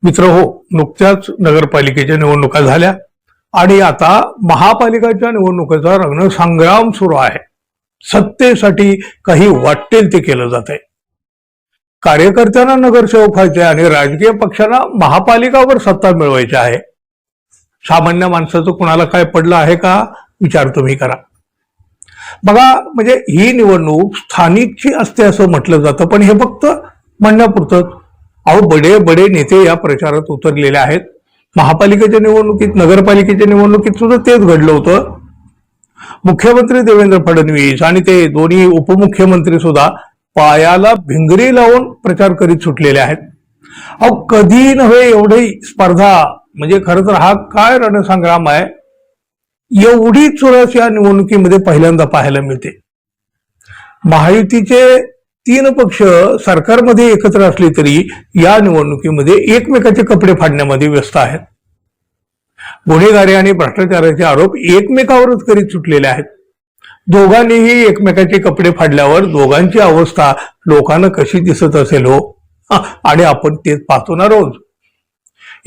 मित्रहो, नुकत्याच नगरपालिकेच्या निवडणुका झाल्या आणि आता महापालिकाच्या निवडणुकीचा रणसंग्राम सुरू आहे. सत्तेसाठी काही वाटेल ते केलं जात आहे. कार्यकर्त्यांना नगरसेवक व्हायचे आणि राजकीय पक्षांना महापालिकावर सत्ता मिळवायची आहे. सामान्य माणसाचं कुणाला काय पडलं आहे का विचार तुम्ही करा. बघा, म्हणजे ही निवडणूक स्थानिकची असते असं म्हटलं जातं, पण हे फक्त म्हणण्यापुरतं. अहो, बडे बडे नेते या प्रचारात उतरलेले आहेत. महापालिकेच्या निवडणुकीत, नगरपालिकेच्या निवडणुकीत सुद्धा तेच घडलं होतं. मुख्यमंत्री देवेंद्र फडणवीस आणि ते दोन्ही उपमुख्यमंत्री सुद्धा पायाला भिंगरी लावून प्रचार करीत सुटलेले आहेत. अहो, कधी नव्हे एवढी स्पर्धा, म्हणजे खरं तर हा काय रणसंग्राम आहे. एवढी चुरस या निवडणुकीमध्ये पहिल्यांदा पाहायला मिळते. महायुतीचे 3 पक्ष सरकारमध्ये एकत्र असले तरी या निवडणुकीमध्ये एकमेकाचे कपडे फाडण्यामध्ये व्यस्त आहेत. गुन्हेगारी आणि भ्रष्टाचाराचे आरोप एकमेकावरच करीत सुटलेले आहेत. दोघांनीही एकमेकाचे कपडे फाडल्यावर दोघांची अवस्था लोकांना कशी दिसत असेल हो. आणि आपण तेच पाहतो ना रोज.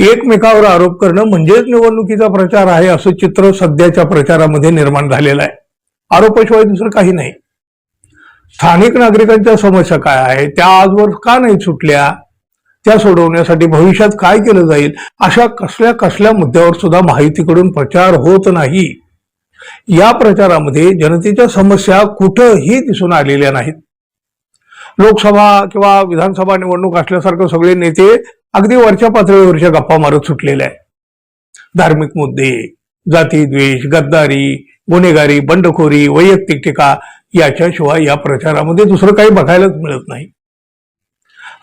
एकमेकावर आरोप करणं म्हणजेच निवडणुकीचा प्रचार आहे असं चित्र सध्याच्या प्रचारामध्ये निर्माण झालेलं आहे. आरोपाशिवाय दुसरं काही नाही. स्थानिक नागरिकांच्या समस्या काय आहे, त्या आजवर का नाही सुटल्या, त्या सोडवण्यासाठी भविष्यात काय केलं जाईल, अशा कसल्या कसल्या मुद्द्यावर सुद्धा महायुतीकडून प्रचार होत नाही. या प्रचारामध्ये जनतेच्या समस्या कुठंही दिसून आलेल्या नाहीत. लोकसभा किंवा विधानसभा निवडणूक असल्यासारखं सगळे नेते अगदी वरच्या पातळीवरच्या गप्पा मारत सुटलेले आहेत. धार्मिक मुद्दे, जातीद्वेष, गद्दारी, गुन्हेगारी, बंडखोरी, वैयक्तिक टीका याच्याशिवाय या प्रचारामध्ये दुसरं काही बघायलाच मिळत नाही.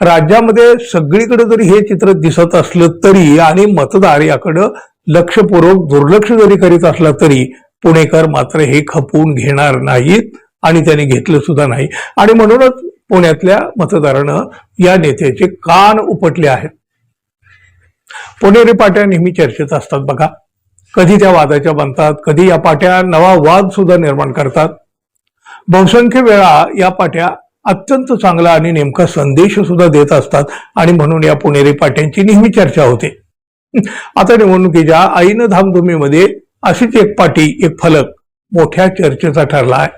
राज्यामध्ये सगळीकडे जरी हे चित्र दिसत असलं तरी आणि मतदार याकडं लक्षपूर्वक दुर्लक्ष जरी करीत असला तरी पुणेकर मात्र हे खपवून घेणार नाहीत आणि त्यांनी घेतलं सुद्धा नाही. आणि म्हणूनच पुण्यातल्या मतदारानं या नेत्याचे कान उपटले आहेत. पुणेरी पाट्या नेहमी चर्चेत असतात बघा. कधी त्या वादाच्या बनतात, कधी या पाट्या नवा वाद सुद्धा निर्माण करतात. बहुसंख्य वेळा या पाट्या अत्यंत चांगला आणि नेमका संदेश सुद्धा देत असतात आणि म्हणून या पुणेरी पाट्यांची नेहमी चर्चा होते. आता निवडणुकीच्या ऐन धामधुमीमध्ये अशीच एक पाटी, एक फलक मोठ्या चर्चेचा ठरला आहे.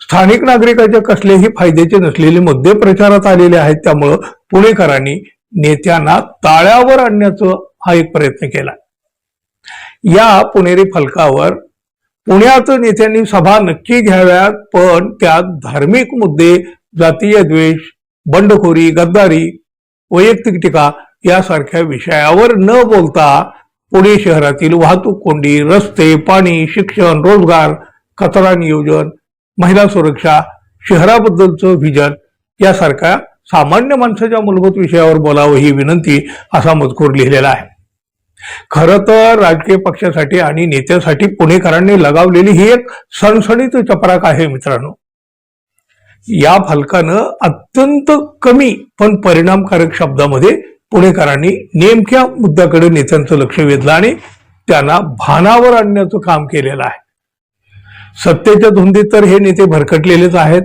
स्थानिक नागरिकांच्या कसलेही फायद्याचे नसलेले मुद्दे प्रचारात आलेले आहेत. त्यामुळं पुणेकरांनी नेत्यांना ताळ्यावर आणण्याचा हा एक प्रयत्न केला. या पुणेरी फलकावर पुण्यात नेत्यांनी सभा नक्की घ्याव्यात, पण त्यात धार्मिक मुद्दे, जातीय द्वेष, बंडखोरी, गद्दारी, वैयक्तिक टीका यासारख्या विषयावर न बोलता पुणे शहरातील वाहतूक कोंडी, रस्ते, पाणी, शिक्षण, रोजगार, कचरा नियोजन, महिला सुरक्षा, शहराबद्दलचं व्हिजन यासारख्या सामान्य माणसाच्या मूलभूत विषयावर बोलावं ही विनंती असा मजकूर लिहिलेला आहे. खरं तर राजकीय पक्षासाठी आणि नेत्यासाठी पुणेकरांनी लगावलेली ही एक सणसणीत चपराक आहे मित्रांनो. या फलकानं अत्यंत कमी पण परिणामकारक शब्दामध्ये पुणेकरांनी नेमक्या मुद्द्याकडे नेत्यांचं लक्ष वेधलं आणि त्यांना भानावर आणण्याचं काम केलेलं आहे. सत्तेच्या धुंदीत तर हे नेते भरकटलेलेच आहेत,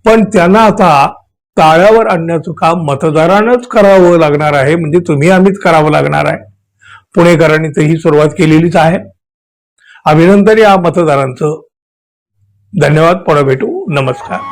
पण त्यांना आता ताळ्यावर आणण्याचं काम मतदारांनाच करावं लागणार आहे. म्हणजे तुम्ही आम्हीच करावं लागणार आहे. पुणेकरांनी तर ही सुरुवात केलेलीच आहे. अभिनंदन या मतदारांचं. धन्यवाद. पुन्हा भेटू. नमस्कार.